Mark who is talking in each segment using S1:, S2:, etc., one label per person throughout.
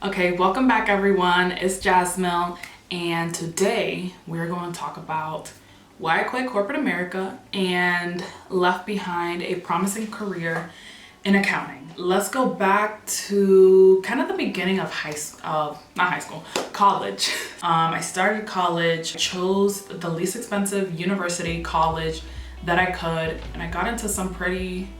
S1: Okay, welcome back everyone. It's Jasmill, and today we're going to talk about why I quit corporate America and left behind a promising career in accounting. Let's go back to kind of the beginning of college. I started college, chose the least expensive university college that I could, and I got into some pretty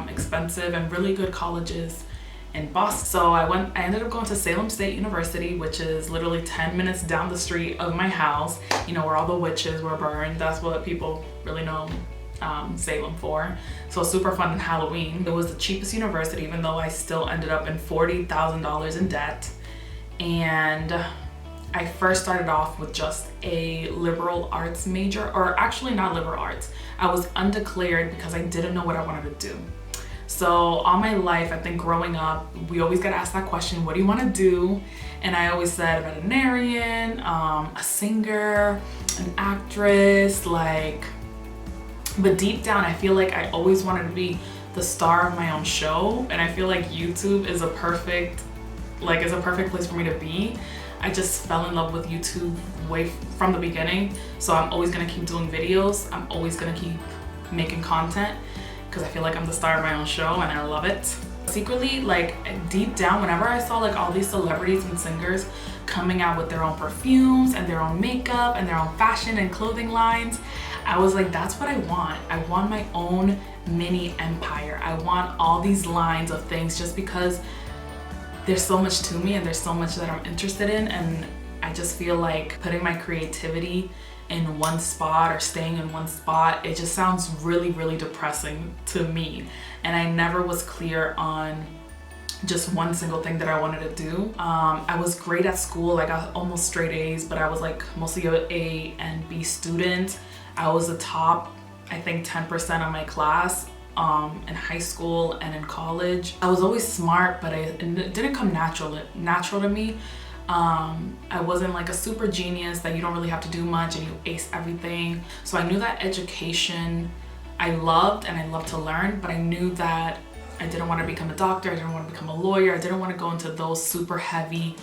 S1: expensive and really good colleges in Boston. So I ended up going to Salem State University, which is literally 10 minutes down the street of my house, you know, where all the witches were burned. That's what people really know Salem for. So super fun in Halloween. It was the cheapest university, even though I still ended up in $40,000 in debt. And I first started off with just a liberal arts major, or actually not liberal arts. I was undeclared because I didn't know what I wanted to do. So all my life, I think growing up, we always get asked that question, what do you want to do? And I always said a veterinarian, a singer, an actress, but deep down, I feel like I always wanted to be the star of my own show. And I feel like YouTube is a perfect place for me to be. I just fell in love with YouTube from the beginning. So I'm always gonna keep doing videos. I'm always gonna keep making content, because I feel like I'm the star of my own show and I love it. Secretly, deep down, whenever I saw all these celebrities and singers coming out with their own perfumes and their own makeup and their own fashion and clothing lines, I was like, that's what I want. I want my own mini empire. I want all these lines of things, just because there's so much to me and there's so much that I'm interested in, and I just feel like putting my creativity in one spot or staying in one spot, it just sounds really, really depressing to me. And I never was clear on just one single thing that I wanted to do. I was great at school. I got almost straight A's, but I was mostly an A and B student. I was the top, I think 10% of my class in high school and in college. I was always smart, but it didn't come natural to me. I wasn't a super genius that you don't really have to do much and you ace everything. So I knew that education I loved, and I loved to learn, but I knew that I didn't want to become a doctor, I didn't want to become a lawyer, I didn't want to go into those super heavy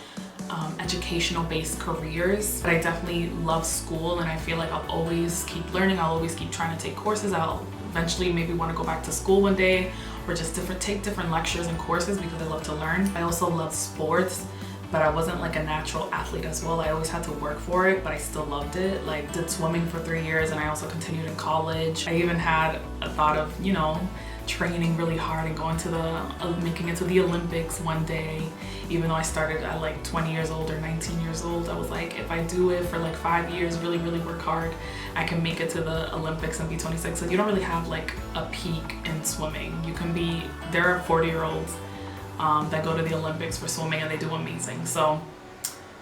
S1: educational based careers. But I definitely love school, and I feel like I'll always keep learning, I'll always keep trying to take courses. I'll eventually maybe want to go back to school one day, or just take different lectures and courses, because I love to learn. I also love sports, but I wasn't a natural athlete as well. I always had to work for it, but I still loved it. Did swimming for 3 years, and I also continued in college. I even had a thought of, training really hard and going to making it to the Olympics one day. Even though I started at 20 years old or 19 years old, I was like, if I do it for 5 years, really, really work hard, I can make it to the Olympics and be 26. So you don't really have a peak in swimming. There are 40-year-olds that go to the Olympics for swimming, and they do amazing. So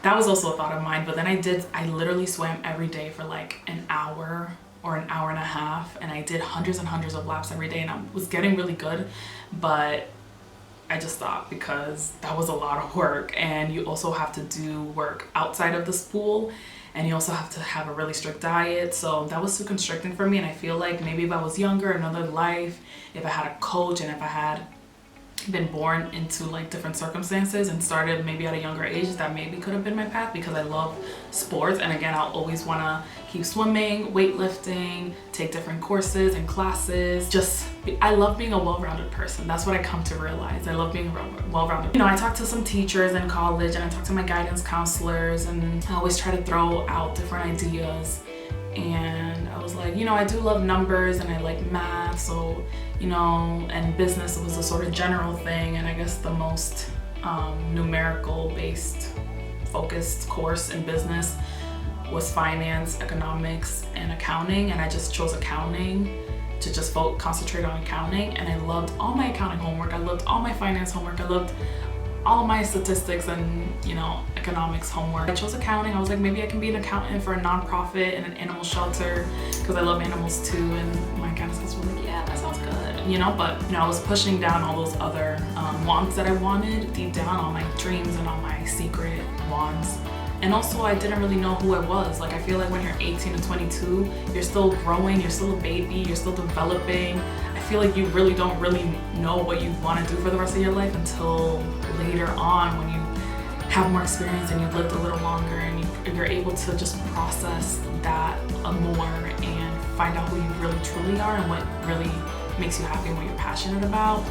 S1: that was also a thought of mine. But then I literally swam every day for an hour or an hour and a half, and I did hundreds and hundreds of laps every day, and I was getting really good, but I just stopped because that was a lot of work. And you also have to do work outside of the pool, and you also have to have a really strict diet. So that was too constricting for me. And I feel like maybe if I was younger, another life, if I had a coach, and if I had been born into different circumstances and started maybe at a younger age, that maybe could have been my path, because I love sports. And again, I'll always want to keep swimming, weightlifting, take different courses and classes. I love being a well-rounded person. That's what I come to realize. I love being well-rounded. I talked to some teachers in college, and I talked to my guidance counselors, and I always try to throw out different ideas. And I was like, I do love numbers, and I like math, so, and business was a sort of general thing, and I guess the most numerical based focused course in business was finance, economics, and accounting. And I just chose accounting to just concentrate on accounting, and I loved all my accounting homework, I loved all my finance homework, I loved all of my statistics and economics homework. I chose accounting. I was like, maybe I can be an accountant for a nonprofit in an animal shelter, because I love animals too. And my guidance counselor was like, yeah, that sounds good, but I was pushing down all those other wants that I wanted deep down, all my dreams and all my secret wants. And also, I didn't really know who I was. I feel like when you're 18 to 22, you're still growing, you're still a baby, you're still developing. I feel like you don't really know what you want to do for the rest of your life until later on, when you have more experience and you've lived a little longer, and you're able to just process that more and find out who you really truly are and what really makes you happy and what you're passionate about.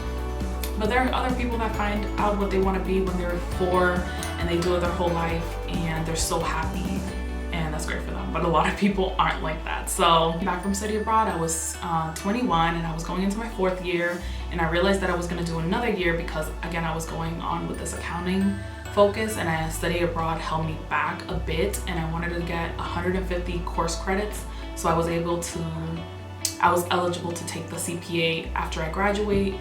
S1: But there are other people that find out what they want to be when they're 4 and they do it their whole life and they're so happy, and that's great for them. But a lot of people aren't like that. So back from study abroad, I was 21 and I was going into my 4th year, and I realized that I was going to do another year because again I was going on with this accounting focus, and I study abroad held me back a bit, and I wanted to get 150 course credits, so I was eligible to take the CPA after I graduate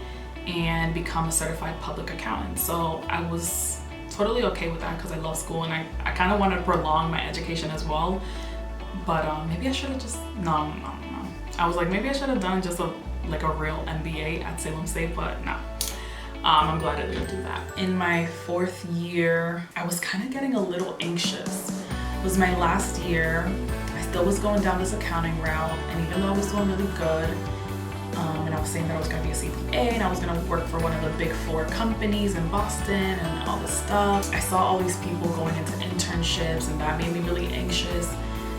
S1: and become a certified public accountant. So I was totally okay with that because I love school, and I kind of wanted to prolong my education as well. But maybe I should have just, no. I was like, maybe I should have done just a real MBA at Salem State, but no. I'm glad I didn't do that. In my 4th year, I was kind of getting a little anxious. It was my last year. I still was going down this accounting route, and even though I was doing really good, and I was saying that I was going to be a CPA and I was going to work for one of the big 4 companies in Boston and all this stuff, I saw all these people going into internships, and that made me really anxious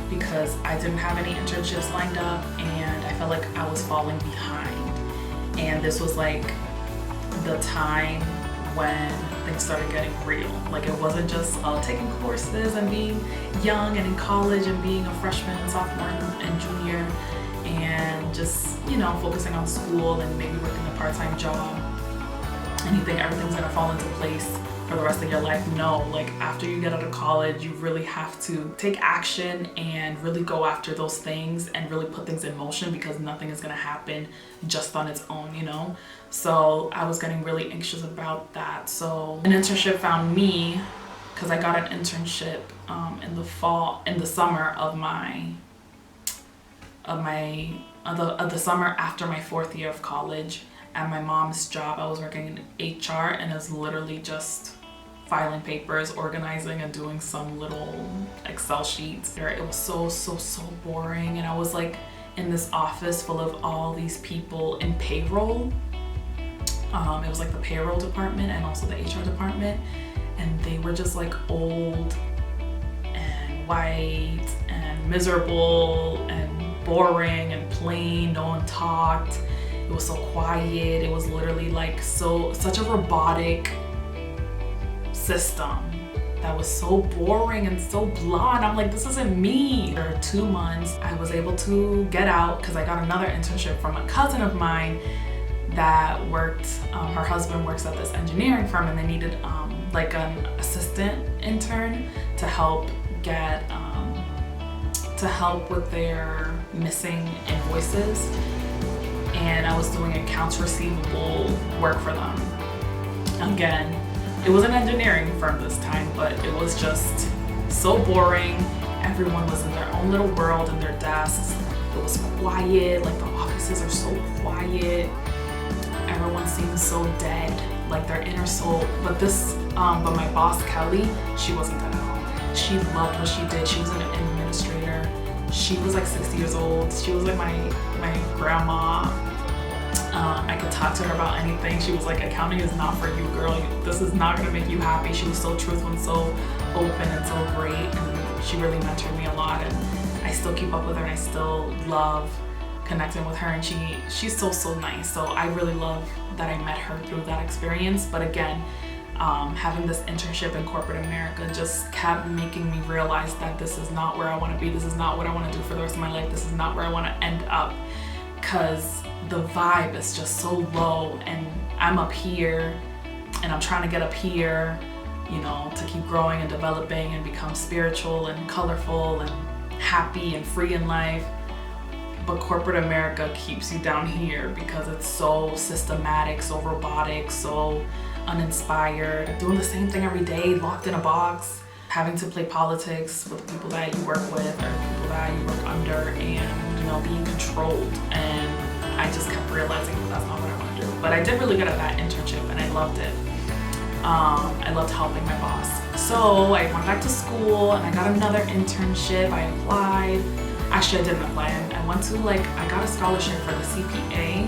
S1: because I didn't have any internships lined up, and I felt like I was falling behind. And this was like the time when things started getting real. Like, it wasn't just taking courses and being young and in college and being a freshman and sophomore and junior and just, you know, focusing on school and maybe working a part-time job and you think everything's gonna fall into place for the rest of your life. No, like after you get out of college, you really have to take action and really go after those things and really put things in motion, because nothing is gonna happen just on its own, you know? So I was getting really anxious about that. So an internship found me because I got an internship in the summer of the summer after my 4th year of college. At my mom's job, I was working in HR, and it was literally just filing papers, organizing, and doing some little Excel sheets. It was so boring, and I was like in this office full of all these people in payroll. It was like the payroll department and also the HR department, and they were just like old and white and miserable and boring and plain. No one talked. It was so quiet. It was literally like such a robotic system that was so boring and so bland. I'm like, this isn't me. For 2 months, I was able to get out because I got another internship from a cousin of mine that worked, her husband works at this engineering firm, and they needed like an assistant intern to help with their missing invoices. And I was doing accounts receivable work for them. Again, it was an engineering firm this time, but it was just so boring. Everyone was in their own little world in their desks. It was quiet, like the offices are so quiet. Everyone seems so dead, like their inner soul. But my boss, Kelly, she wasn't dead at all. She loved what she did. She was an administrator. She was like 60 years old. She was like my grandma. I could talk to her about anything. She was like, accounting is not for you, girl. This is not gonna make you happy. She was so truthful and so open and so great, and she really mentored me a lot, and I still keep up with her, and I still love connecting with her, and she's so nice. So I really love that I met her through that experience. But again, having this internship in corporate America just kept making me realize that this is not where I want to be. This is not what I want to do for the rest of my life. This is not where I want to end up, because the vibe is just so low, and I'm up here and I'm trying to get up here, you know, to keep growing and developing and become spiritual and colorful and happy and free in life. But corporate America keeps you down here because it's so systematic, so robotic, so uninspired, doing the same thing every day, locked in a box, having to play politics with the people that you work with or people that you work under, and, you know, being controlled. And I just kept realizing that that's not what I want to do. But I did really good at that internship, and I loved it. I loved helping my boss. So I went back to school and I got another internship. I applied. Actually, I didn't apply. I went to I got a scholarship for the CPA,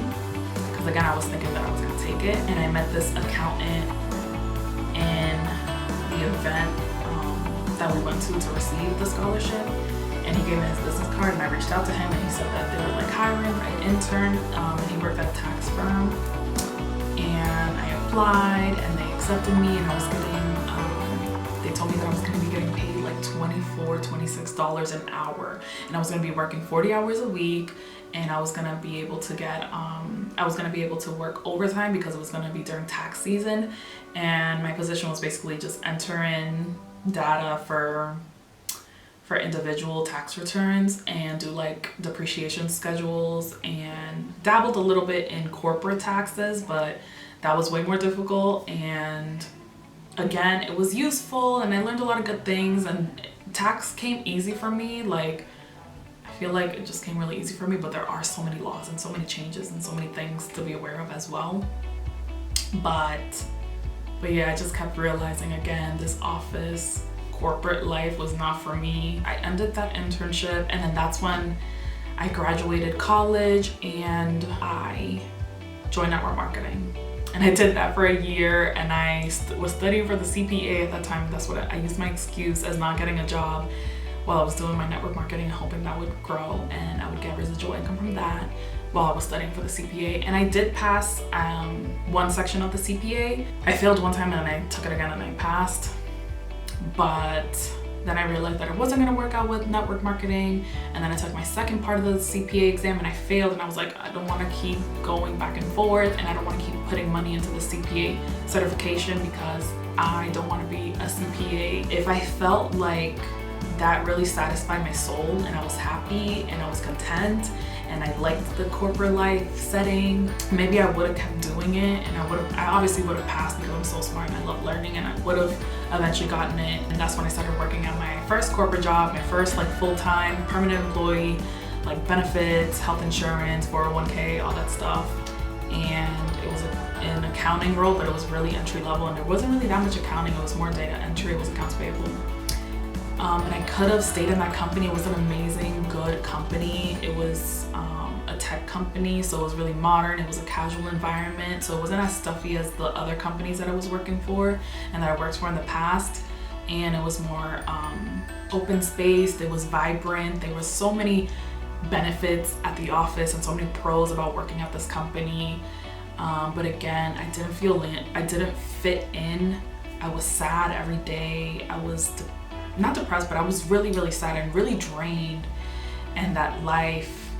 S1: because again, I was thinking that I was gonna take it. And I met this accountant in the the event that we went to receive the scholarship, and he gave me his business card, and I reached out to him, and he said that they were like hiring an intern, and he worked at a tax firm, and I applied, and they accepted me, and I was getting, they told me that I was going to be getting paid like $24, $26 an hour, and I was going to be working 40 hours a week, and I was going to be able to get, I was going to be able to work overtime because it was going to be during tax season, and my position was basically just enter in data for individual tax returns and do like depreciation schedules, and dabbled a little bit in corporate taxes, but that was way more difficult. And again, it was useful and I learned a lot of good things, and tax came easy for me. Like, I feel like it just came really easy for me, but there are so many laws and so many changes and so many things to be aware of as well. But yeah, I just kept realizing again, this office corporate life was not for me. I ended that internship, and then that's when I graduated college and I joined network marketing. And I did that for a year, and I was studying for the CPA at that time. That's what I used my excuse as not getting a job while I was doing my network marketing, hoping that would grow and I would get residual income from that while I was studying for the CPA. And I did pass one section of the CPA. I failed one time and I took it again and I passed. But then I realized that it wasn't going to work out with network marketing, and then I took my second part of the CPA exam and I failed, and I was like, I don't want to keep going back and forth, and I don't want to keep putting money into the CPA certification because I don't want to be a CPA. If I felt like that really satisfied my soul and I was happy and I was content and I liked the corporate life setting, maybe I would have kept doing it, and I obviously would have passed because I'm so smart and I love learning, and I would have eventually gotten it. And that's when I started working at my first corporate job, my first like full-time permanent employee, like benefits, health insurance, 401k, all that stuff. And it was an accounting role, but it was really entry level, and there wasn't really that much accounting. It was more data entry, it was accounts payable. And I could have stayed in that company. It was an amazing, good company. It was a tech company, so it was really modern. It was a casual environment, so it wasn't as stuffy as the other companies that I was working for and that I worked for in the past. And it was more open space. It was vibrant. There was so many benefits at the office and so many pros about working at this company. But again, I didn't fit in. I was sad every day. I was not depressed, but I was really, really sad and really drained. And that life,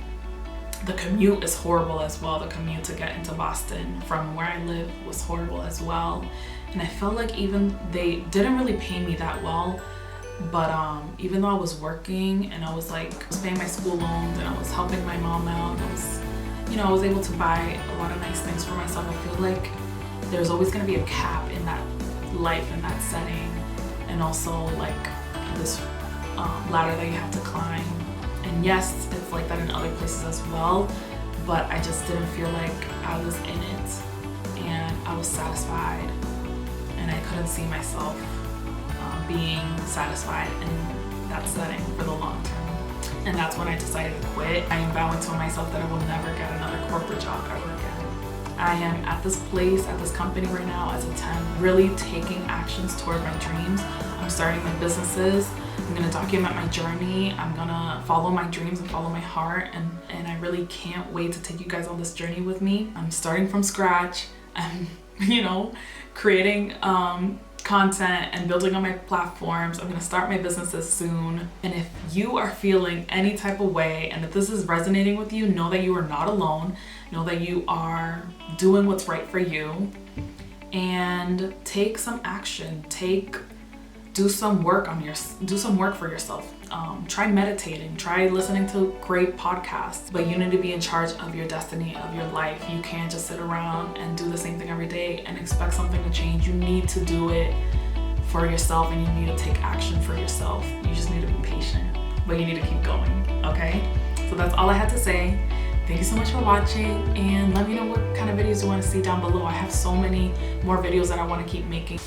S1: the commute is horrible as well. The commute to get into Boston from where I live was horrible as well. And I felt like even they didn't really pay me that well, but even though I was working and I was paying my school loans and I was helping my mom out, and I was able to buy a lot of nice things for myself, I feel like there's always going to be a cap in that life, in that setting, and also like this ladder that you have to climb. And yes, it's like that in other places as well, but I just didn't feel like I was in it and I was satisfied, and I couldn't see myself being satisfied in that setting for the long term. And that's when I decided to quit. I am vowing to myself that I will never get another corporate job ever again. I am at this place, at this company right now as a temp, really taking actions toward my dreams. I'm starting my businesses. I'm gonna document my journey. I'm gonna follow my dreams and follow my heart, and I really can't wait to take you guys on this journey with me. I'm starting from scratch. I'm, creating content and building on my platforms. I'm gonna start my businesses soon. And if you are feeling any type of way, and if this is resonating with you, know that you are not alone. Know that you are doing what's right for you, and take some action. Do some work for yourself. Try meditating, try listening to great podcasts, but you need to be in charge of your destiny, of your life. You can't just sit around and do the same thing every day and expect something to change. You need to do it for yourself, and you need to take action for yourself. You just need to be patient, but you need to keep going, okay? So that's all I had to say. Thank you so much for watching, and let me know what kind of videos you want to see down below. I have so many more videos that I want to keep making.